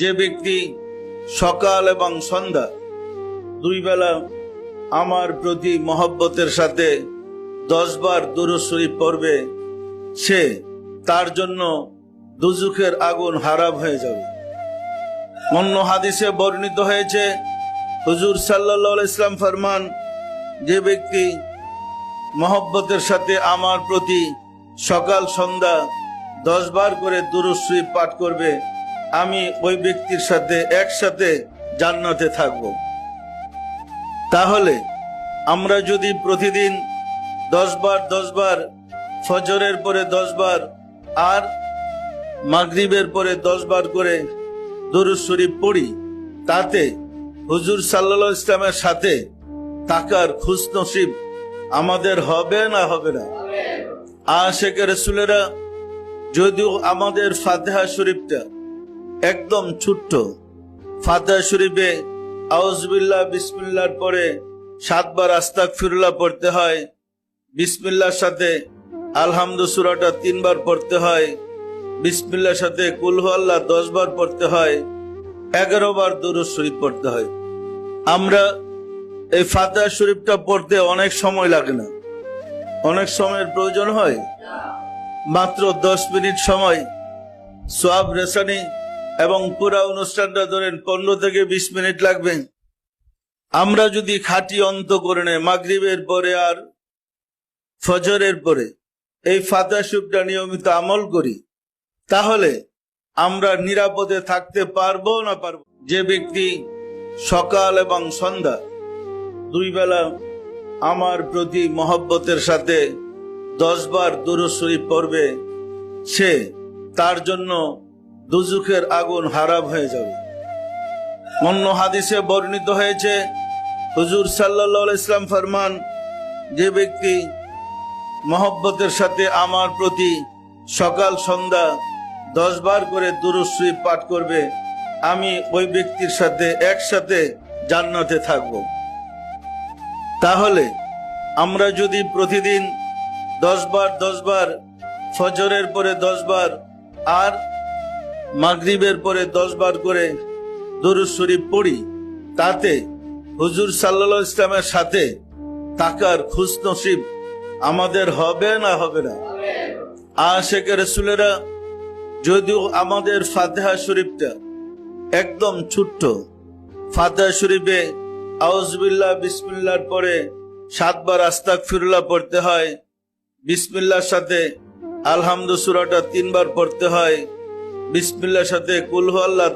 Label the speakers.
Speaker 1: যে ব্যক্তি সকাল এবং সন্ধ্যা দুই বেলা আমার প্রতি মহব্বতের সাথে 10 বার দুরূদ শরীফ পড়বে, সে তার জন্য দুজুখের আগুন হারাম হয়ে যাবে। অন্য হাদিসে বর্ণিত হয়েছে, হুজুর সাল্লাল্লাহু আলাইহি ওয়াসাল্লাম ফরমান, যে ব্যক্তি মহব্বতের সাথে আমার প্রতি সকাল সন্ধ্যা 10 বার করে দুরূদ শরীফ পাঠ করবে, আমি ওই ব্যক্তির সাথে একসাথে জান্নাতে থাকব। তাহলে আমরা যদি প্রতিদিন 10 বার ফজরের পরে 10 বার আর মাগরিবের পরে 10 বার করে দুরূদ শরীফ পড়ি, তাতে হুজুর সাল্লাল্লাহু আলাইহি ওয়াসাল্লামের সাথে থাকার খুশনসিব আমাদের হবে না হবে না? আশিকে রাসূলেরা যদিও আমাদের ফাতিহা শরীফটা একদম ছোট্ট, ফাতিহা শরীফে আউযুবিল্লাহ বিসমিল্লাহর পরে 7 বার আস্তাগফিরুল্লাহ পড়তে হয়, বিসমিল্লাহর সাথে আলহামদু সূরাটা 3 বার পড়তে হয়, বিসমিল্লাহর সাথে কুল হুয়াল্লাহ 10 বার পড়তে হয়, 11 বার দুরূদ শরীফ পড়তে হয়। আমরা এই ফাতিহা শরীফটা পড়তে অনেক সময় লাগে না, অনেক সময়ের প্রয়োজন হয়, মাত্র 10 মিনিট সময় সওয়াব রেসানি এবং পুরা অনুষ্ঠানটা ধরেন 15 থেকে 20 মিনিট লাগবে। আমরা যদি খাঁটি অন্তঃকরণে মাগরিবের পরে আর ফজরের পরে এই ফাতিহা শরীফটা নিয়মিত আমল করি, তাহলে আমরা নিরাপদে থাকতে পারবো না পারবো। যে ব্যক্তি সকাল এবং সন্ধ্যা দুই বেলা আমার প্রতি মহব্বতের সাথে 10 বার দুরূদ শরীফ পড়বে, সে তার জন্য দুজুখের আগুন হারাম হয়ে যাবে। অন্য হাদিসে বর্ণিত হয়েছে, হুজুর সাল্লাল্লাহু আলাইহি ওয়াসাল্লাম ফরমান, যে ব্যক্তি মহব্বতের সাথে আমার প্রতি সকাল সন্ধ্যা 10 বার করে দুরূদ শরীফ পাঠ করবে, আমি ওই ব্যক্তির সাথে একসাথে জান্নাতে থাকব। তাহলে আমরা যদি প্রতিদিন 10 বার ফজরের পরে 10 বার আর মাগরিবের পরে 10 বার করে দুরূদ শরীফ পড়ি, তাতে হুজুর সাল্লাল্লাহু আলাইহি ওয়াসাল্লামের সাথে থাকার খুশনসিব আমাদের হবে না হবে না? আশিকে রাসূলেরা যদিও আমাদের ফাতিহা শরীফটা একদম ছোট্ট, ফাতিহা শরীফে আউযুবিল্লাহ বিসমিল্লাহর পরে 7 বার আস্তাগফিরুল্লাহ পড়তে হয়, বিসমিল্লাহর সাথে আলহামদু সূরাটা 3 বার পড়তে হয়, বিসমিল্লাহর সাথে কুল হুয়াল্লাহ